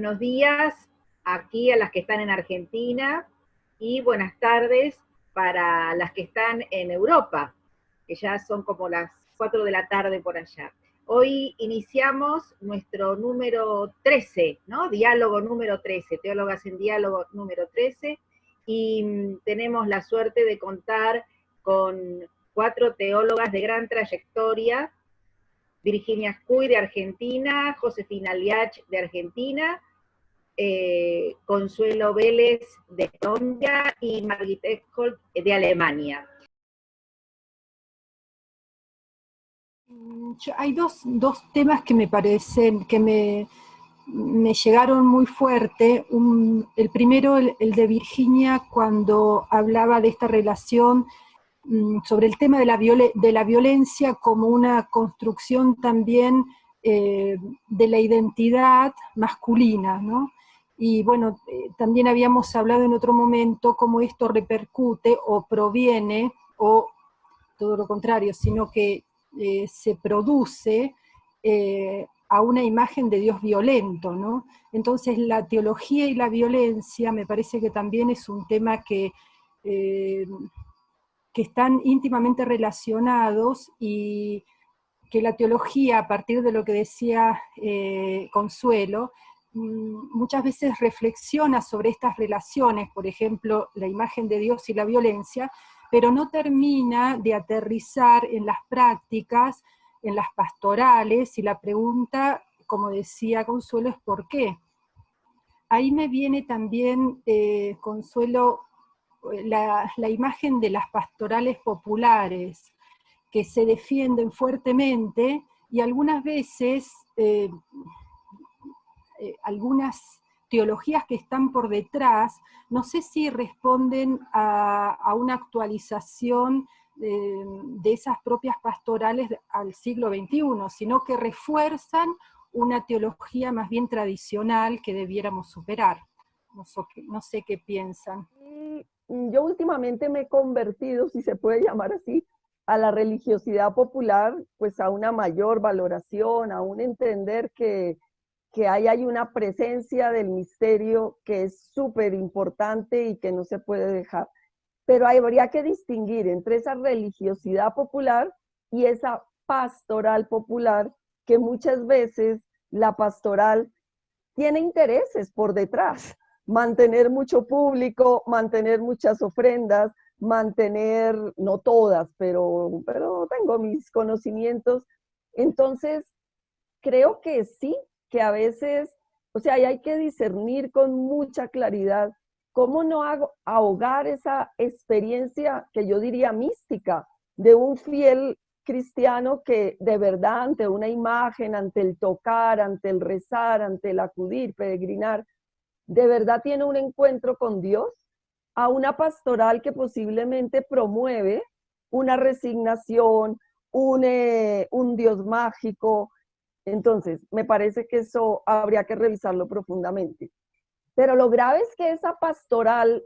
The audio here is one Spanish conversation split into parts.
buenos días aquí a las que están en Argentina y buenas tardes para las que están en Europa, que ya son como las 4 de la tarde por allá. Hoy iniciamos nuestro número 13, ¿no? Diálogo número 13, Teólogas en Diálogo número 13, y tenemos la suerte de contar con 4 teólogas de gran trayectoria: Virginia Scuy de Argentina, Josefina Liach de Argentina, Consuelo Vélez de Colombia y Margit Eckholt de Alemania. Hay dos temas que me parecen, que me llegaron muy fuerte. El primero, el de Virginia, cuando hablaba de esta relación sobre el tema de la violencia como una construcción también de la identidad masculina, ¿no? Y bueno, también habíamos hablado en otro momento cómo esto repercute o proviene, o todo lo contrario, sino que se produce a una imagen de Dios violento, ¿no? Entonces la teología y la violencia me parece que también es un tema que están íntimamente relacionados, y que la teología, a partir de lo que decía Consuelo, muchas veces reflexiona sobre estas relaciones, por ejemplo, la imagen de Dios y la violencia, pero no termina de aterrizar en las prácticas, en las pastorales, y la pregunta, como decía Consuelo, es ¿por qué? Ahí me viene también, Consuelo, la imagen de las pastorales populares, que se defienden fuertemente, y algunas veces algunas teologías que están por detrás, no sé si responden a una actualización de esas propias pastorales al siglo XXI, sino que refuerzan una teología más bien tradicional que debiéramos superar. No sé qué piensan. Yo últimamente me he convertido, si se puede llamar así, a la religiosidad popular, pues a una mayor valoración, a un entender que ahí hay una presencia del misterio que es súper importante y que no se puede dejar. Pero habría que distinguir entre esa religiosidad popular y esa pastoral popular, que muchas veces la pastoral tiene intereses por detrás: mantener mucho público, mantener muchas ofrendas, mantener, no todas, pero tengo mis conocimientos. Entonces, creo que sí, que a veces, o sea, hay que discernir con mucha claridad cómo no ahogar esa experiencia que yo diría mística de un fiel cristiano que de verdad, ante una imagen, ante el tocar, ante el rezar, ante el acudir, peregrinar, de verdad tiene un encuentro con Dios, a una pastoral que posiblemente promueve una resignación, un Dios mágico. Entonces, me parece que eso habría que revisarlo profundamente. Pero lo grave es que esa pastoral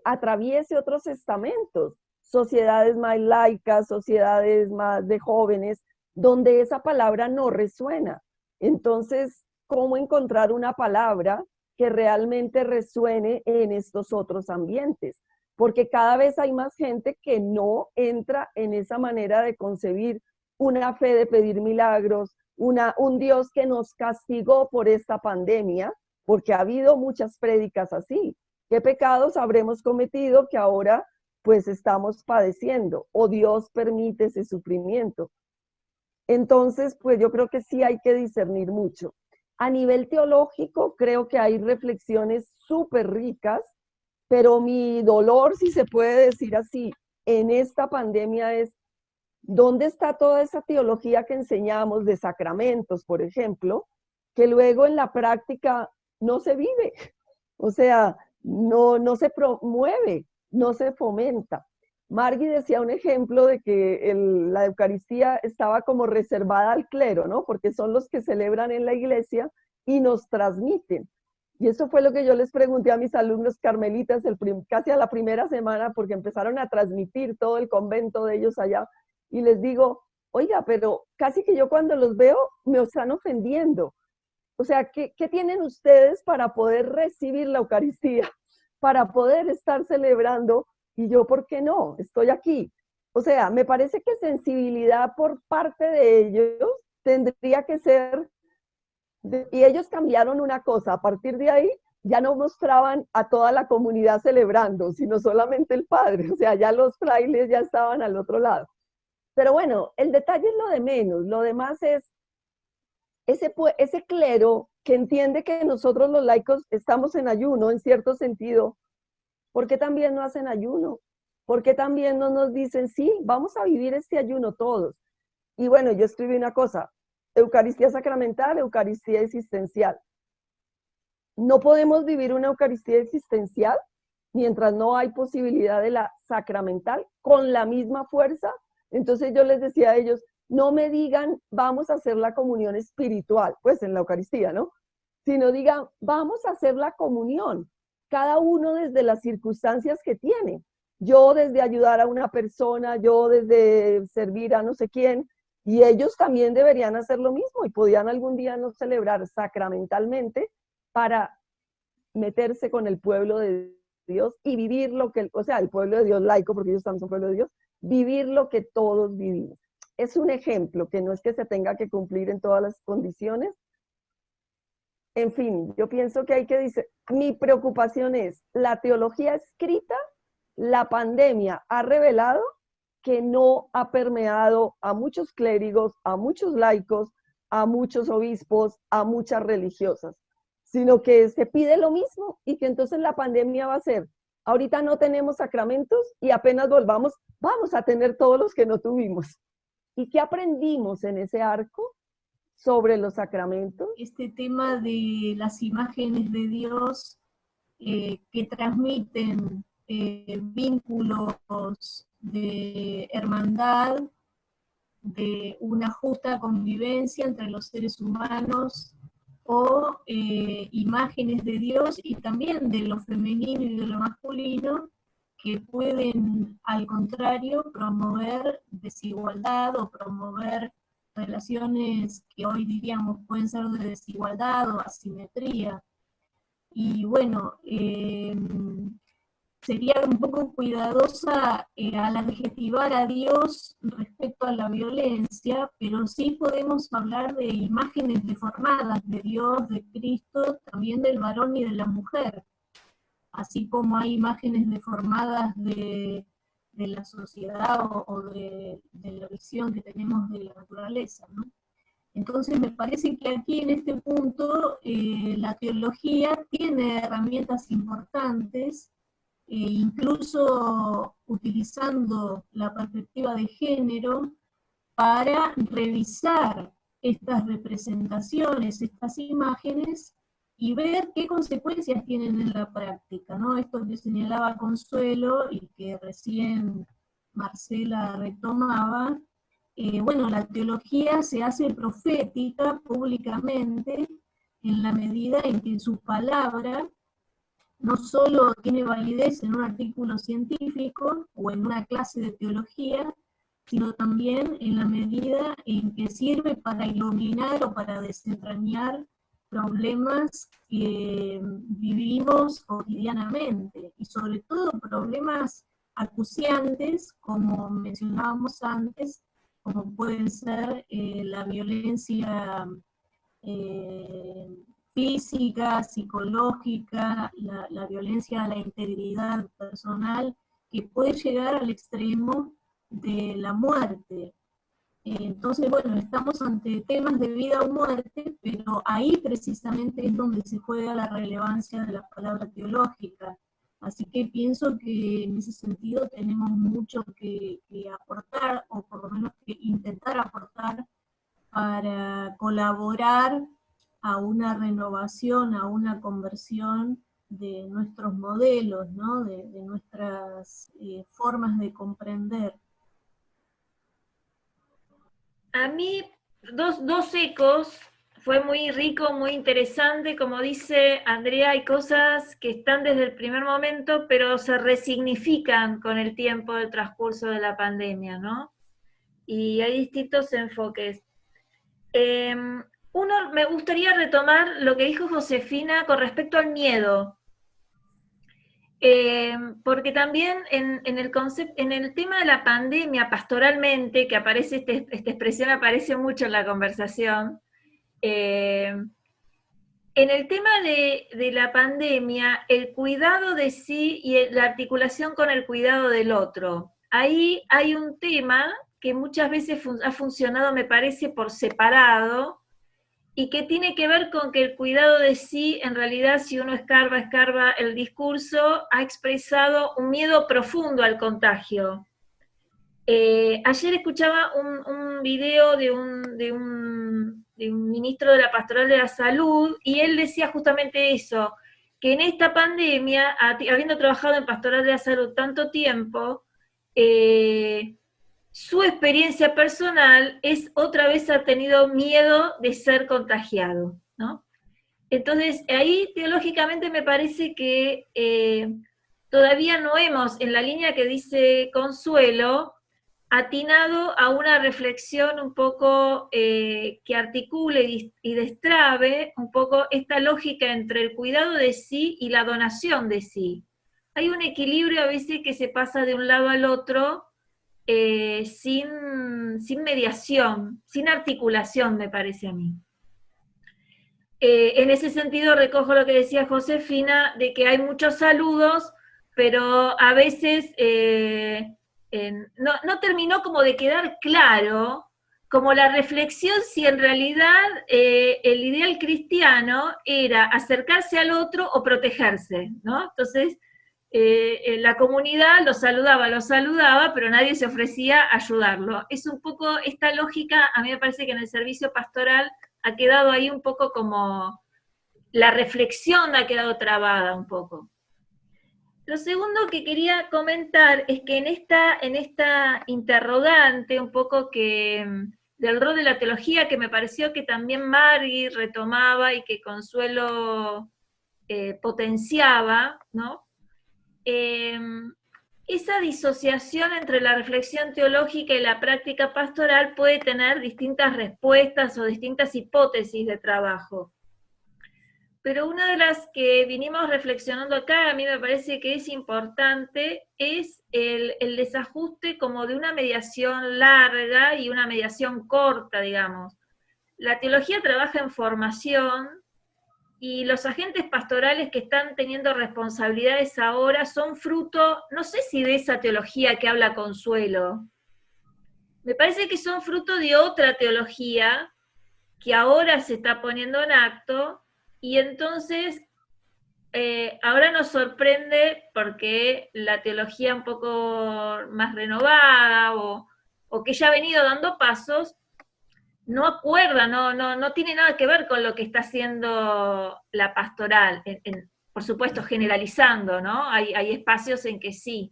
atraviese otros estamentos, sociedades más laicas, sociedades más de jóvenes, donde esa palabra no resuena. Entonces, ¿cómo encontrar una palabra que realmente resuene en estos otros ambientes? Porque cada vez hay más gente que no entra en esa manera de concebir una fe de pedir milagros, un Dios que nos castigó por esta pandemia, porque ha habido muchas prédicas así. ¿Qué pecados habremos cometido que ahora pues estamos padeciendo? ¿O Dios permite ese sufrimiento? Entonces, pues yo creo que sí hay que discernir mucho. A nivel teológico, creo que hay reflexiones súper ricas, pero mi dolor, si se puede decir así, en esta pandemia es: ¿dónde está toda esa teología que enseñamos de sacramentos, por ejemplo, que luego en la práctica no se vive? O sea, no se promueve, no se fomenta. Margui decía un ejemplo de que la Eucaristía estaba como reservada al clero, ¿no? Porque son los que celebran en la iglesia y nos transmiten. Y eso fue lo que yo les pregunté a mis alumnos carmelitas casi a la primera semana, porque empezaron a transmitir todo el convento de ellos allá. Y les digo, oiga, pero casi que yo cuando los veo me están ofendiendo. O sea, ¿qué tienen ustedes para poder recibir la Eucaristía? Para poder estar celebrando, y yo, ¿por qué no? Estoy aquí. O sea, me parece que sensibilidad por parte de ellos tendría que ser, y ellos cambiaron una cosa, a partir de ahí ya no mostraban a toda la comunidad celebrando, sino solamente el padre, o sea, ya los frailes ya estaban al otro lado. Pero bueno, el detalle es lo de menos, lo demás es ese clero que entiende que nosotros los laicos estamos en ayuno, en cierto sentido. ¿Por qué también no hacen ayuno? ¿Por qué también no nos dicen, sí, vamos a vivir este ayuno todos? Y bueno, yo escribí una cosa, Eucaristía sacramental, Eucaristía existencial. No podemos vivir una Eucaristía existencial mientras no hay posibilidad de la sacramental con la misma fuerza. Entonces yo les decía a ellos, no me digan, vamos a hacer la comunión espiritual, pues en la Eucaristía, ¿no? Sino digan, vamos a hacer la comunión, cada uno desde las circunstancias que tiene. Yo desde ayudar a una persona, yo desde servir a no sé quién, y ellos también deberían hacer lo mismo y podían algún día no celebrar sacramentalmente para meterse con el pueblo de Dios y vivir lo que, o sea, el pueblo de Dios laico, porque ellos también son pueblo de Dios, vivir lo que todos vivimos. Es un ejemplo, que no es que se tenga que cumplir en todas las condiciones. En fin, yo pienso que hay que decir, mi preocupación es, la teología escrita, la pandemia ha revelado que no ha permeado a muchos clérigos, a muchos laicos, a muchos obispos, a muchas religiosas, sino que se pide lo mismo y que entonces la pandemia va a ser, ahorita no tenemos sacramentos y apenas volvamos, vamos a tener todos los que no tuvimos. ¿Y qué aprendimos en ese arco sobre los sacramentos? Este tema de las imágenes de Dios que transmiten vínculos de hermandad, de una justa convivencia entre los seres humanos, o imágenes de Dios y también de lo femenino y de lo masculino, que pueden, al contrario, promover desigualdad o promover relaciones que hoy diríamos pueden ser de desigualdad o asimetría. Y bueno, sería un poco cuidadosa al adjetivar a Dios respecto a la violencia, pero sí podemos hablar de imágenes deformadas de Dios, de Cristo, también del varón y de la mujer, así como hay imágenes deformadas de la sociedad o de la visión que tenemos de la naturaleza, ¿no? Entonces me parece que aquí en este punto la teología tiene herramientas importantes, incluso utilizando la perspectiva de género para revisar estas representaciones, estas imágenes, y ver qué consecuencias tienen en la práctica, ¿no? Esto que señalaba Consuelo y que recién Marcela retomaba, bueno, la teología se hace profética públicamente en la medida en que su palabra no solo tiene validez en un artículo científico o en una clase de teología, sino también en la medida en que sirve para iluminar o para desentrañar problemas que vivimos cotidianamente, y sobre todo problemas acuciantes, como mencionábamos antes, como pueden ser la violencia física, psicológica, la violencia a la integridad personal, que puede llegar al extremo de la muerte. Entonces, bueno, estamos ante temas de vida o muerte, pero ahí precisamente es donde se juega la relevancia de la palabra teológica. Así que pienso que en ese sentido tenemos mucho que aportar, o por lo menos que intentar aportar, para colaborar a una renovación, a una conversión de nuestros modelos, ¿no? de nuestras formas de comprender. A mí, dos ecos, fue muy rico, muy interesante, como dice Andrea, hay cosas que están desde el primer momento, pero se resignifican con el tiempo del transcurso de la pandemia, ¿no? Y hay distintos enfoques. Uno, me gustaría retomar lo que dijo Josefina con respecto al miedo. Porque también en el tema de la pandemia, pastoralmente, que aparece, esta expresión aparece mucho en la conversación, en el tema de la pandemia, el cuidado de sí y la articulación con el cuidado del otro. Ahí hay un tema que muchas veces ha funcionado, me parece, por separado, y que tiene que ver con que el cuidado de sí, en realidad, si uno escarba el discurso, ha expresado un miedo profundo al contagio. Ayer escuchaba un video de un ministro de la Pastoral de la Salud, y él decía justamente eso, que en esta pandemia, habiendo trabajado en Pastoral de la Salud tanto tiempo, su experiencia personal es, otra vez ha tenido miedo de ser contagiado, ¿no? Entonces, ahí teológicamente me parece que todavía no hemos, en la línea que dice Consuelo, atinado a una reflexión un poco que articule y destrabe un poco esta lógica entre el cuidado de sí y la donación de sí. Hay un equilibrio a veces que se pasa de un lado al otro, sin mediación, sin articulación, me parece a mí. En ese sentido recojo lo que decía Josefina, de que hay muchos saludos, pero a veces no terminó como de quedar claro, como la reflexión si en realidad el ideal cristiano era acercarse al otro o protegerse, ¿no? Entonces, la comunidad lo saludaba, pero nadie se ofrecía a ayudarlo. Es un poco esta lógica, a mí me parece que en el servicio pastoral ha quedado ahí un poco como, la reflexión ha quedado trabada un poco. Lo segundo que quería comentar es que en esta interrogante un poco del rol de la teología, que me pareció que también Margui retomaba y que Consuelo potenciaba, ¿no? Esa disociación entre la reflexión teológica y la práctica pastoral puede tener distintas respuestas o distintas hipótesis de trabajo. Pero una de las que vinimos reflexionando acá, a mí me parece que es importante, es el desajuste como de una mediación larga y una mediación corta, digamos. La teología trabaja en formación, y los agentes pastorales que están teniendo responsabilidades ahora son fruto, no sé si de esa teología que habla Consuelo, me parece que son fruto de otra teología que ahora se está poniendo en acto, y entonces ahora nos sorprende porque la teología un poco más renovada o que ya ha venido dando pasos, no acuerda, no tiene nada que ver con lo que está haciendo la pastoral, por supuesto generalizando, ¿no? Hay espacios en que sí.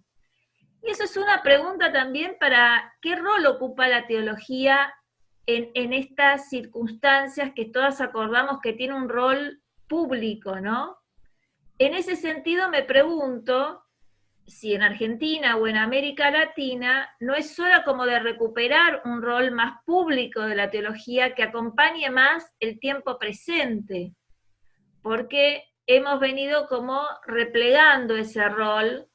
Y eso es una pregunta también para qué rol ocupa la teología en estas circunstancias que todas acordamos que tiene un rol público, ¿no? En ese sentido me pregunto si en Argentina o en América Latina no es hora como de recuperar un rol más público de la teología que acompañe más el tiempo presente, porque hemos venido como replegando ese rol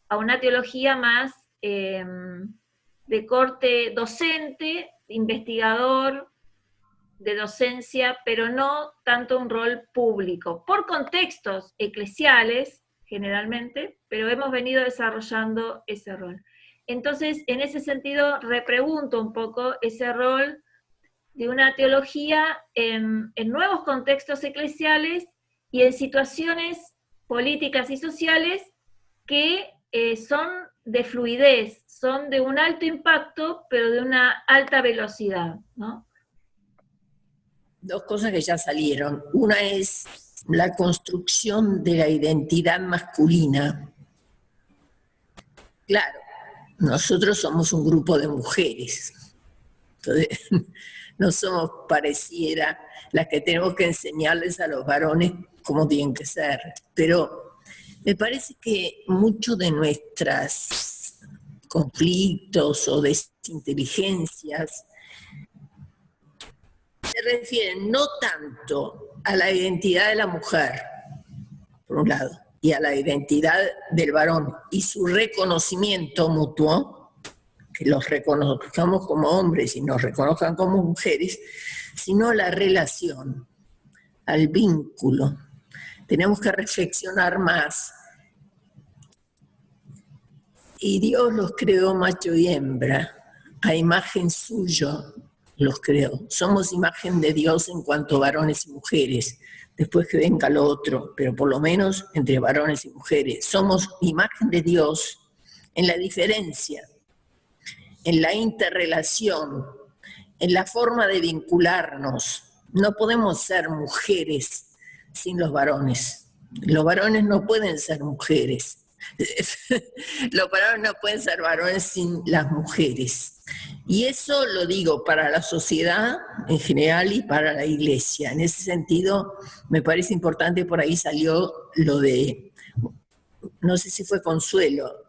a una teología más de corte docente, investigador, de docencia, pero no tanto un rol público, por contextos eclesiales, generalmente, pero hemos venido desarrollando ese rol. Entonces, en ese sentido, repregunto un poco ese rol de una teología en nuevos contextos eclesiales y en situaciones políticas y sociales que son de fluidez, son de un alto impacto, pero de una alta velocidad, ¿no? Dos cosas que ya salieron. Una es la construcción de la identidad masculina. Claro, nosotros somos un grupo de mujeres, entonces no somos, pareciera, las que tenemos que enseñarles a los varones cómo tienen que ser, pero me parece que muchos de nuestros conflictos o desinteligencias refieren no tanto a la identidad de la mujer, por un lado, y a la identidad del varón y su reconocimiento mutuo, que los reconozcamos como hombres y nos reconozcan como mujeres, sino a la relación, al vínculo. Tenemos que reflexionar más. Y Dios los creó macho y hembra, a imagen suyo los creó. Somos imagen de Dios en cuanto a varones y mujeres, después que venga lo otro, pero por lo menos entre varones y mujeres. Somos imagen de Dios en la diferencia, en la interrelación, en la forma de vincularnos. No podemos ser mujeres sin los varones. Los varones no pueden ser mujeres. Los varones no pueden ser varones sin las mujeres. Y eso lo digo para la sociedad en general y para la iglesia. En ese sentido, me parece importante, por ahí salió lo de, no sé si fue Consuelo,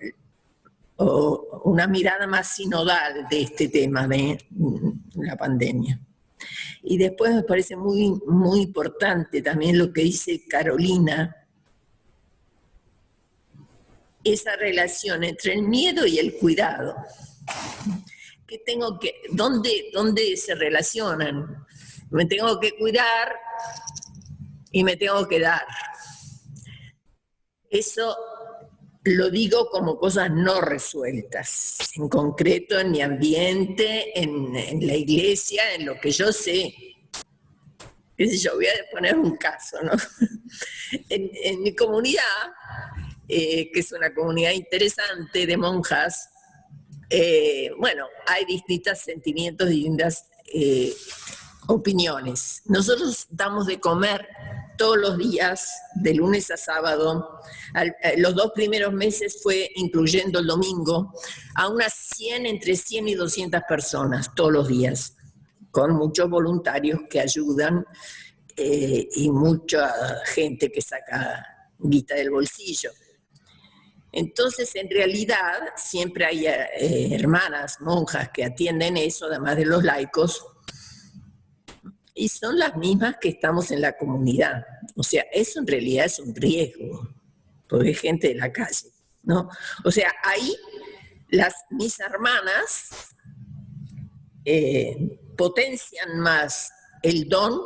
o una mirada más sinodal de este tema de la pandemia. Y después me parece muy, muy importante también lo que dice Carolina, esa relación entre el miedo y el cuidado. ¿Dónde se relacionan? Me tengo que cuidar y me tengo que dar. Eso lo digo como cosas no resueltas, en concreto en mi ambiente, en la iglesia, en lo que yo sé. Qué sé yo, voy a poner un caso, ¿no? En mi comunidad, que es una comunidad interesante de monjas, bueno, hay distintos sentimientos, distintas opiniones.Nosotros damos de comer todos los días, de lunes a sábado. Los 2 primeros meses fue, incluyendo el domingo, a unas 100, entre 100 y 200 personas todos los días, con muchos voluntarios que ayudan y mucha gente que saca guita del bolsillo. Entonces, en realidad, siempre hay hermanas, monjas que atienden eso, además de los laicos, y son las mismas que estamos en la comunidad. O sea, eso en realidad es un riesgo, porque es gente de la calle, ¿no? O sea, ahí mis hermanas potencian más el don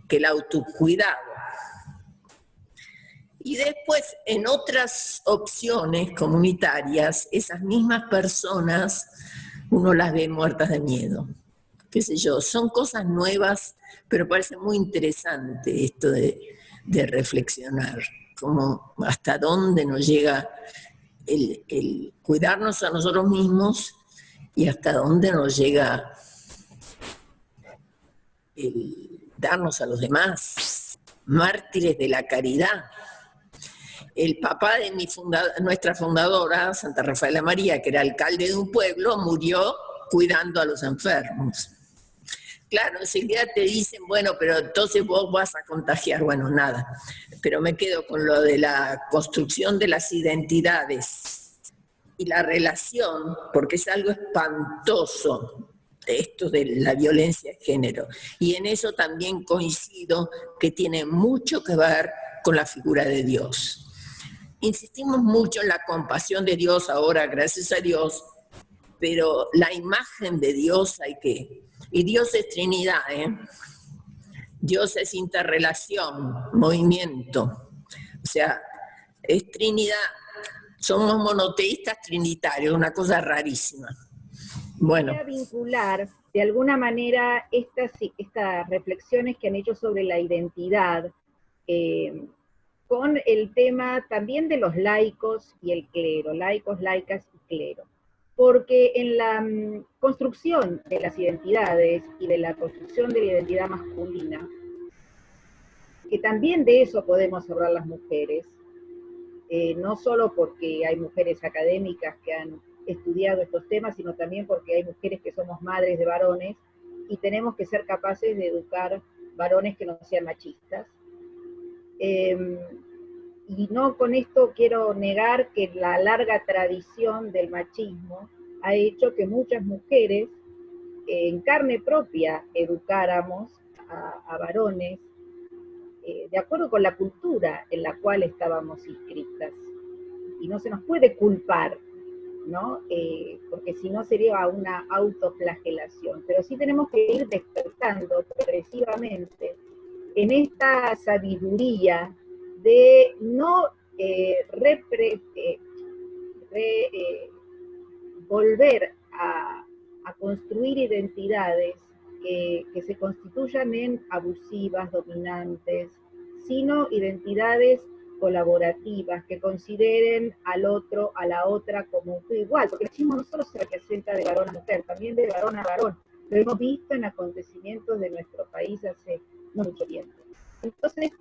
que el autocuidado. Y después, en otras opciones comunitarias, esas mismas personas, uno las ve muertas de miedo. Qué sé yo, son cosas nuevas, pero parece muy interesante esto de reflexionar, como hasta dónde nos llega el cuidarnos a nosotros mismos y hasta dónde nos llega el darnos a los demás, mártires de la caridad. El papá de nuestra fundadora, Santa Rafaela María, que era alcalde de un pueblo, murió cuidando a los enfermos. Claro, enseguida te dicen, bueno, pero entonces vos vas a contagiar. Bueno, nada, pero me quedo con lo de la construcción de las identidades y la relación, porque es algo espantoso esto de la violencia de género. Y en eso también coincido que tiene mucho que ver con la figura de Dios. Insistimos mucho en la compasión de Dios ahora, gracias a Dios, pero la imagen de Dios hay que... Y Dios es Trinidad, Dios es interrelación, movimiento. O sea, es Trinidad. Somos monoteístas trinitarios, una cosa rarísima. Bueno. Voy a vincular de alguna manera estas reflexiones que han hecho sobre la identidad con el tema también de los laicos y el clero, laicos, laicas y clero. Porque en la construcción de las identidades y de la construcción de la identidad masculina, que también de eso podemos hablar las mujeres, no solo porque hay mujeres académicas que han estudiado estos temas, sino también porque hay mujeres que somos madres de varones y tenemos que ser capaces de educar varones que no sean machistas. Y no con esto quiero negar que la larga tradición del machismo ha hecho que muchas mujeres en carne propia educáramos a varones de acuerdo con la cultura en la cual estábamos inscritas. Y no se nos puede culpar, ¿no? Porque si no sería una autoflagelación. Pero sí tenemos que ir despertando progresivamente en esta sabiduría de no volver a construir identidades que se constituyan en abusivas, dominantes, sino identidades colaborativas, que consideren al otro, a la otra como igual, porque el machismo no solo se representa de varón a mujer, también de varón a varón. Lo hemos visto en acontecimientos de nuestro país hace no mucho tiempo. Entonces,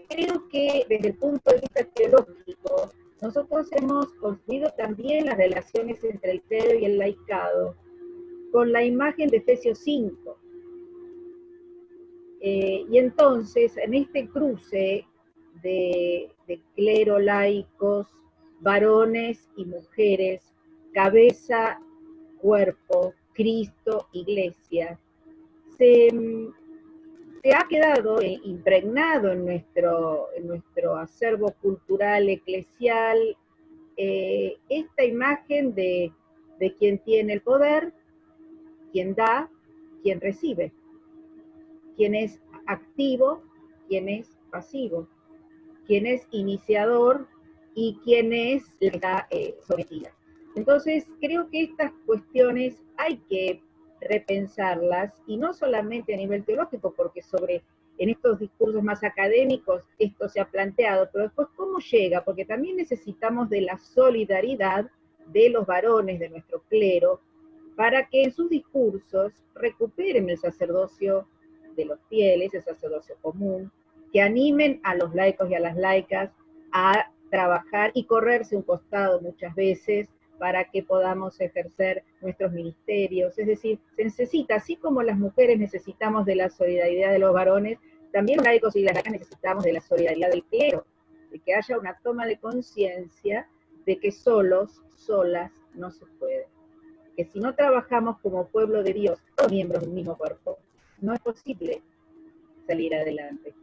creo que desde el punto de vista teológico, nosotros hemos construido también las relaciones entre el clero y el laicado con la imagen de Efesios 5. Y entonces, en este cruce de clero, laicos, varones y mujeres, cabeza, cuerpo, Cristo, iglesia, se ha quedado impregnado en nuestro acervo cultural eclesial esta imagen de quien tiene el poder, quien da, quien recibe, quien es activo, quien es pasivo, quien es iniciador y quien es la que está sometida. Entonces, creo que estas cuestiones hay que repensarlas, y no solamente a nivel teológico, porque en estos discursos más académicos esto se ha planteado, pero después cómo llega, porque también necesitamos de la solidaridad de los varones, de nuestro clero, para que en sus discursos recuperen el sacerdocio de los fieles, el sacerdocio común, que animen a los laicos y a las laicas a trabajar y correrse un costado muchas veces para que podamos ejercer nuestros ministerios. Es decir, se necesita, así como las mujeres necesitamos de la solidaridad de los varones, también los laicos y las laicas necesitamos de la solidaridad del clero, de que haya una toma de conciencia de que solos, solas, no se puede. Que si no trabajamos como pueblo de Dios, todos miembros del mismo cuerpo, no es posible salir adelante.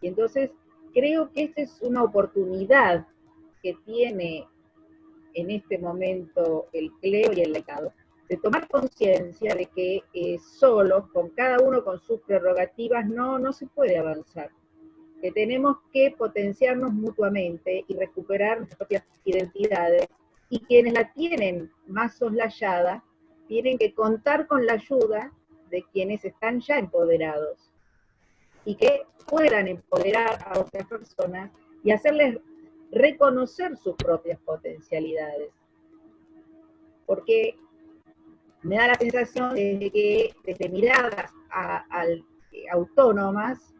Y entonces creo que esta es una oportunidad que tiene en este momento el clero y el laicado, de tomar conciencia de que solos, con cada uno con sus prerrogativas, no se puede avanzar. Que tenemos que potenciarnos mutuamente y recuperar nuestras propias identidades, y quienes la tienen más soslayada tienen que contar con la ayuda de quienes están ya empoderados y que puedan empoderar a otras personas y hacerles reconocer sus propias potencialidades. Porque me da la sensación de que desde miradas autónomas,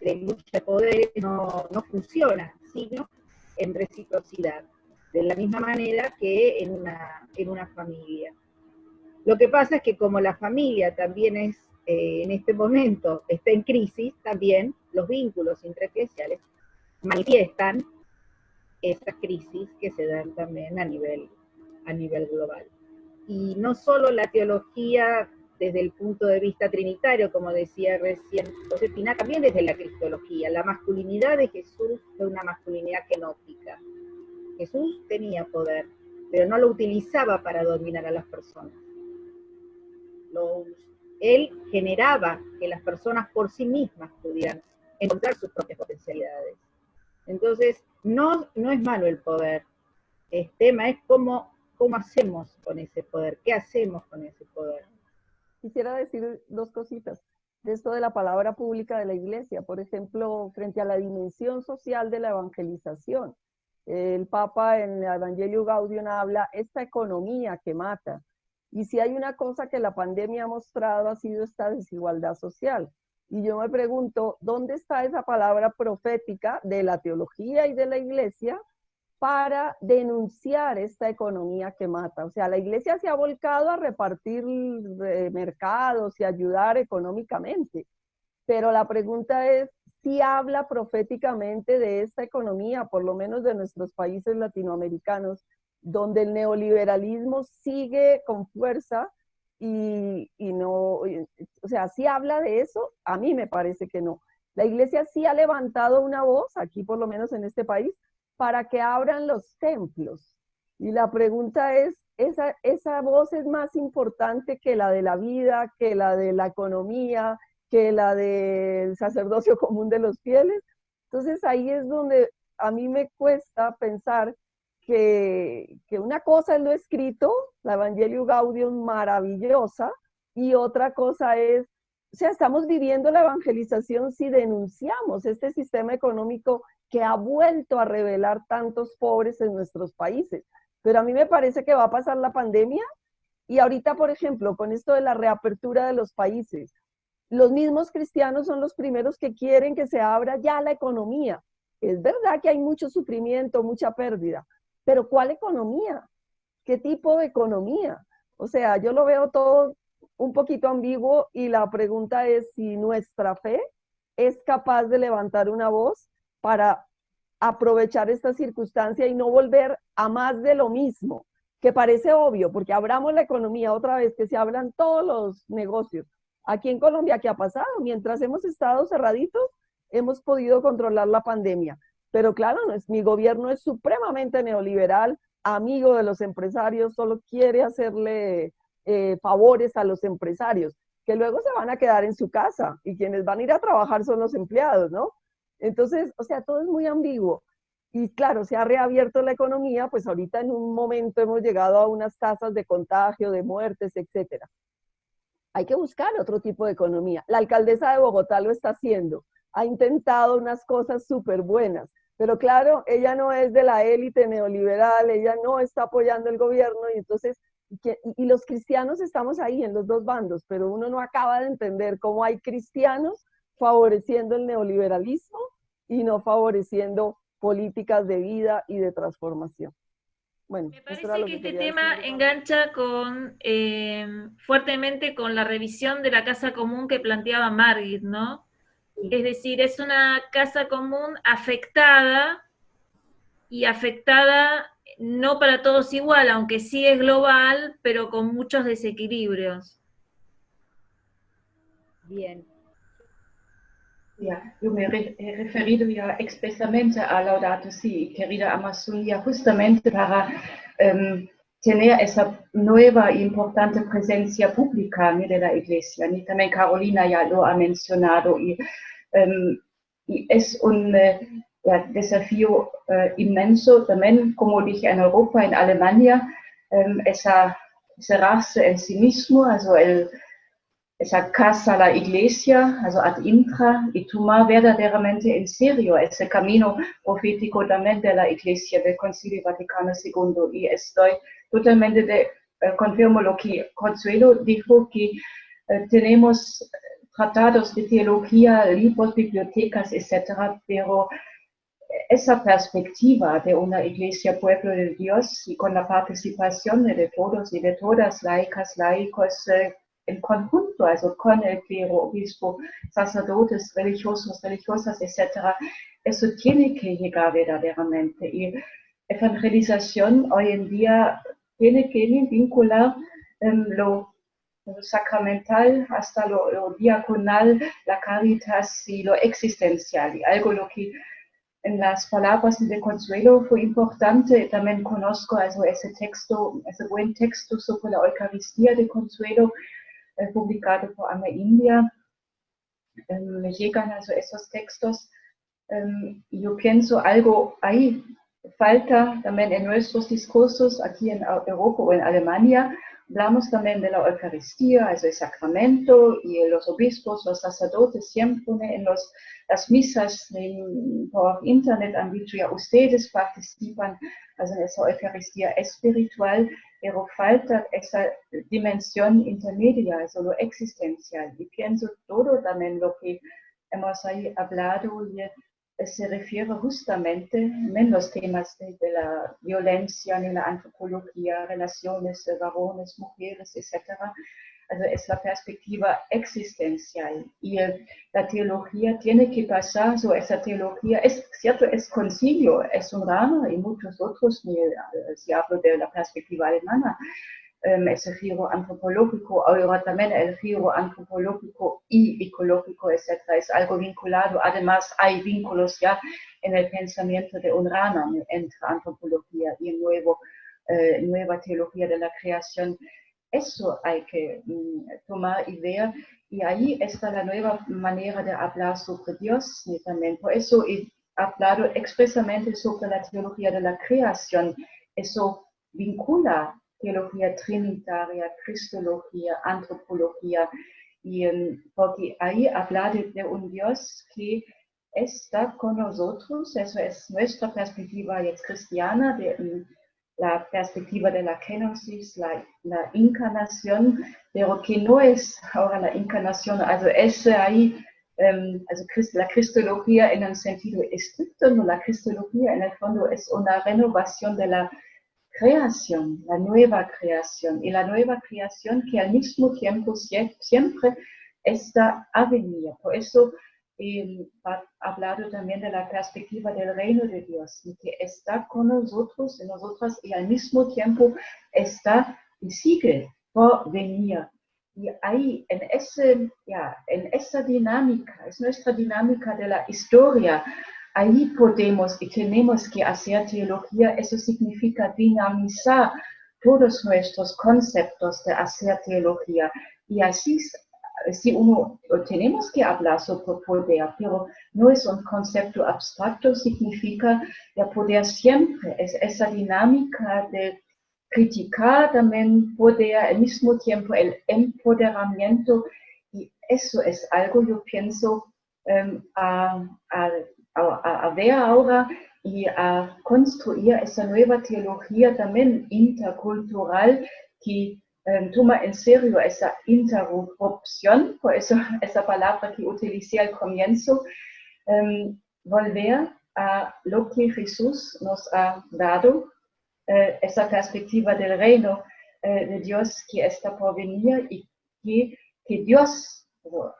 de lucha de poder no funciona, sino en reciprocidad, de la misma manera que en una familia. Lo que pasa es que como la familia también en este momento está en crisis, también los vínculos intraeclesiales manifiestan esas crisis que se dan también a nivel global. Y no solo la teología desde el punto de vista trinitario, como decía recién Josefina, también desde la cristología. La masculinidad de Jesús fue una masculinidad genótica. Jesús tenía poder, pero no lo utilizaba para dominar a las personas. Él generaba que las personas por sí mismas pudieran encontrar sus propias potencialidades. Entonces, no es malo el poder. El tema es cómo hacemos con ese poder, qué hacemos con ese poder. Quisiera decir dos cositas de esto de la palabra pública de la iglesia. Por ejemplo, frente a la dimensión social de la evangelización. El Papa en el Evangelio Gaudium habla esta economía que mata. Y si hay una cosa que la pandemia ha mostrado ha sido esta desigualdad social. Y yo me pregunto, ¿dónde está esa palabra profética de la teología y de la iglesia para denunciar esta economía que mata? O sea, la iglesia se ha volcado a repartir mercados y ayudar económicamente, pero la pregunta es si habla proféticamente de esta economía, por lo menos de nuestros países latinoamericanos, donde el neoliberalismo sigue con fuerza y no, o sea, sí habla de eso, a mí me parece que no. La iglesia sí ha levantado una voz, aquí por lo menos en este país, para que abran los templos. Y la pregunta es, ¿esa voz es más importante que la de la vida, que la de la economía, que la del sacerdocio común de los fieles? Entonces ahí es donde a mí me cuesta pensar que una cosa es lo escrito, la Evangelio Gaudium maravillosa, y otra cosa es, o sea, estamos viviendo la evangelización si denunciamos este sistema económico que ha vuelto a revelar tantos pobres en nuestros países. Pero a mí me parece que va a pasar la pandemia y ahorita, por ejemplo, con esto de la reapertura de los países, los mismos cristianos son los primeros que quieren que se abra ya la economía. Es verdad que hay mucho sufrimiento, mucha pérdida, pero ¿cuál economía? ¿Qué tipo de economía? O sea, yo lo veo todo un poquito ambiguo y la pregunta es si nuestra fe es capaz de levantar una voz para aprovechar esta circunstancia y no volver a más de lo mismo, que parece obvio, porque abramos la economía otra vez, que se abran todos los negocios. Aquí en Colombia, ¿qué ha pasado? Mientras hemos estado cerraditos, hemos podido controlar la pandemia. Pero claro, mi gobierno es supremamente neoliberal, amigo de los empresarios, solo quiere hacerle favores a los empresarios, que luego se van a quedar en su casa y quienes van a ir a trabajar son los empleados, ¿no? Entonces, o sea, todo es muy ambiguo. Y claro, se ha reabierto la economía, pues ahorita en un momento hemos llegado a unas tasas de contagio, de muertes, etcétera. Hay que buscar otro tipo de economía. La alcaldesa de Bogotá lo está haciendo. Ha intentado unas cosas súper buenas. Pero claro, ella no es de la élite neoliberal, ella no está apoyando el gobierno y entonces, y los cristianos estamos ahí en los dos bandos, pero uno no acaba de entender cómo hay cristianos favoreciendo el neoliberalismo y no favoreciendo políticas de vida y de transformación. Bueno, me parece que este tema engancha fuertemente con la revisión de la casa común que planteaba Margit, ¿no? Es decir, es una casa común afectada, y afectada no para todos igual, aunque sí es global, pero con muchos desequilibrios. Bien. Ya, yo me he referido ya expresamente a Laudato Si, querida Amazonia, justamente para tener esa nueva e importante presencia pública de la Iglesia. Y también Carolina ya lo ha mencionado. Y es un desafío inmenso también, como dije, en Europa, en Alemania, cerrarse en sí mismo, also esa casa, la iglesia, also ad intra, y tomar verdaderamente en serio ese camino profético también de la iglesia, del Concilio Vaticano II. Y estoy totalmente confirmo lo que Consuelo dijo, que tenemos tratados de teología, libros, bibliotecas, etcétera, pero esa perspectiva de una iglesia pueblo de Dios y con la participación de todos y de todas, laicas, laicos, en conjunto, also con el clero, obispo, sacerdotes, religiosos, religiosas, etc., eso tiene que llegar verdaderamente. Y evangelización hoy en día tiene que vincular lo sacramental hasta lo diaconal, la caritas y lo existencial, y algo lo que en las palabras de Consuelo fue importante. También conozco also ese texto, ese buen texto sobre la Eucaristía de Consuelo, publicado por Ana India. Me llegan also esos textos. Yo pienso algo ahí falta también en nuestros discursos aquí en Europa o en Alemania. Hablamos también de la Eucaristía, also el sacramento, y los obispos, los sacerdotes siempre en las misas por internet han dicho, ya ustedes participan, also en esa Eucaristía espiritual, pero falta esa dimensión intermedia, also lo existencial. Y pienso todo también lo que hemos ahí hablado se refiere justamente en los temas de la violencia, en la antropología, relaciones de varones, mujeres, etc. Also es la perspectiva existencial. Y la teología tiene que pasar, esa teología, es cierto, es concilio, es un ramo y muchos otros, si hablo de la perspectiva alemana, ese giro antropológico, ahora también el giro antropológico y ecológico, etc. Es algo vinculado. Además, hay vínculos ya en el pensamiento de Unrana entre antropología y nueva teología de la creación. Eso hay que tomar y ver, y ahí está la nueva manera de hablar sobre Dios también. Por eso he hablado expresamente sobre la teología de la creación. Eso vincula teología trinitaria, cristología, antropología, y porque ahí habla de un Dios que está con nosotros. Eso es nuestra perspectiva jetzt cristiana, la perspectiva de la kenosis, la encarnación, pero que no es ahora la encarnación, also es ahí, la cristología en un sentido estricto, no, la cristología en el fondo es una renovación de la creación, la nueva creación, y la nueva creación que al mismo tiempo siempre está a venir. Por eso he hablado también de la perspectiva del reino de Dios, que está con nosotros y nosotras, y al mismo tiempo está y sigue por venir. Y ahí, en esa dinámica, es nuestra dinámica de la historia. Ahí podemos y tenemos que hacer teología. Eso significa dinamizar todos nuestros conceptos de hacer teología. Y así, si tenemos que hablar sobre poder, pero no es un concepto abstracto, significa el poder siempre, es esa dinámica de criticar también poder, al mismo tiempo el empoderamiento, y eso es algo, yo pienso, a ver ahora y a construir esa nueva teología también intercultural que toma en serio esa interrupción, por eso esa palabra que utilicé al comienzo, volver a lo que Jesús nos ha dado, esa perspectiva del reino de Dios que está por venir, y que Dios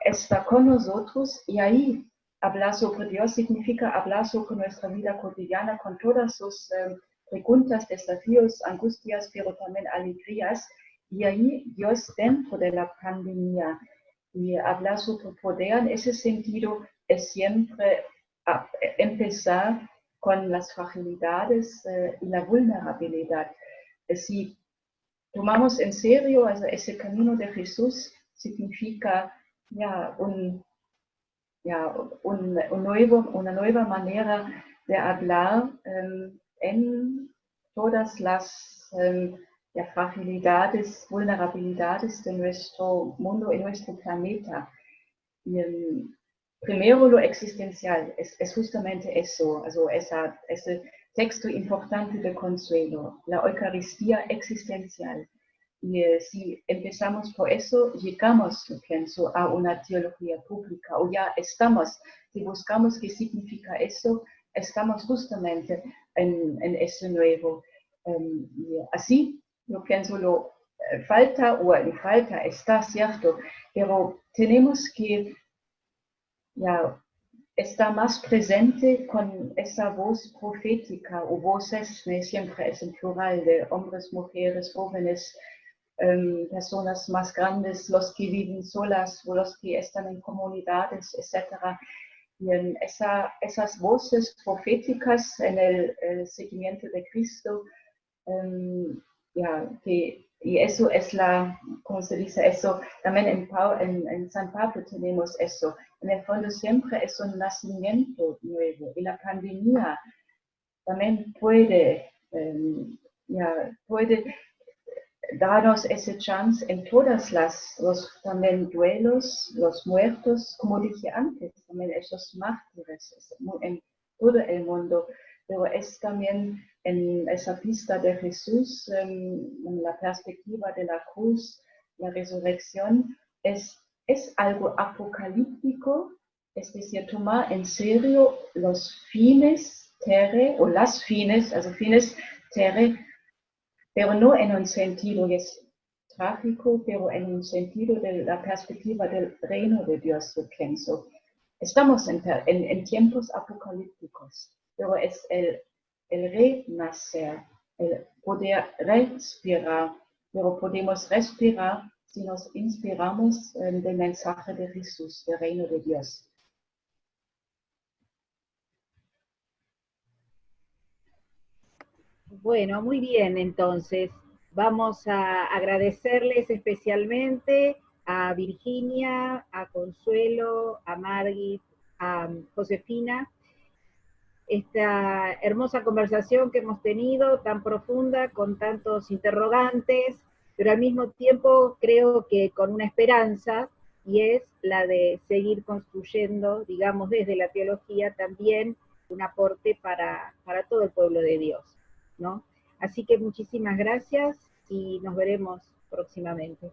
está con nosotros, y ahí hablar sobre Dios significa hablar sobre nuestra vida cotidiana con todas sus preguntas, desafíos, angustias, pero también alegrías, y ahí Dios dentro de la pandemia. Y hablar sobre poder en ese sentido es siempre empezar con las fragilidades y la vulnerabilidad. Si tomamos en serio ese camino de Jesús, significa una nueva manera de hablar en todas las fragilidades, vulnerabilidades de nuestro mundo y nuestro planeta. Y, primero lo existencial, es justamente eso, also ese texto importante de Consuelo, la Eucaristía existencial. Y si empezamos por eso, llegamos, pienso, a una teología pública, o ya estamos, si buscamos qué significa eso, estamos justamente en ese nuevo. Y así, yo pienso, falta está cierto, pero tenemos que estar más presente con esa voz profética, o voces, siempre es en plural, de hombres, mujeres, jóvenes, personas más grandes, los que viven solas o los que están en comunidades, etc. Y esas voces proféticas en el seguimiento de Cristo, y eso es ¿cómo se dice eso? También en San Pablo tenemos eso. En el fondo siempre es un nacimiento nuevo, y la pandemia también puede darnos ese chance en todas los también duelos, los muertos, como dije antes, también esos mártires en todo el mundo, pero es también en esa pista de Jesús, en la perspectiva de la cruz, la resurrección, es algo apocalíptico, es decir, tomar en serio los fines terre, o las fines, also fines terre, pero no en un sentido trágico, pero en un sentido de la perspectiva del reino de Dios, yo pienso. Estamos en tiempos apocalípticos, pero es el renacer, el poder respirar pero podemos respirar si nos inspiramos del mensaje de Jesús, del reino de Dios. Bueno, muy bien, entonces vamos a agradecerles especialmente a Virginia, a Consuelo, a Margit, a Josefina, esta hermosa conversación que hemos tenido, tan profunda, con tantos interrogantes, pero al mismo tiempo creo que con una esperanza, y es la de seguir construyendo, digamos, desde la teología también un aporte para todo el pueblo de Dios, ¿no? Así que muchísimas gracias y nos veremos próximamente.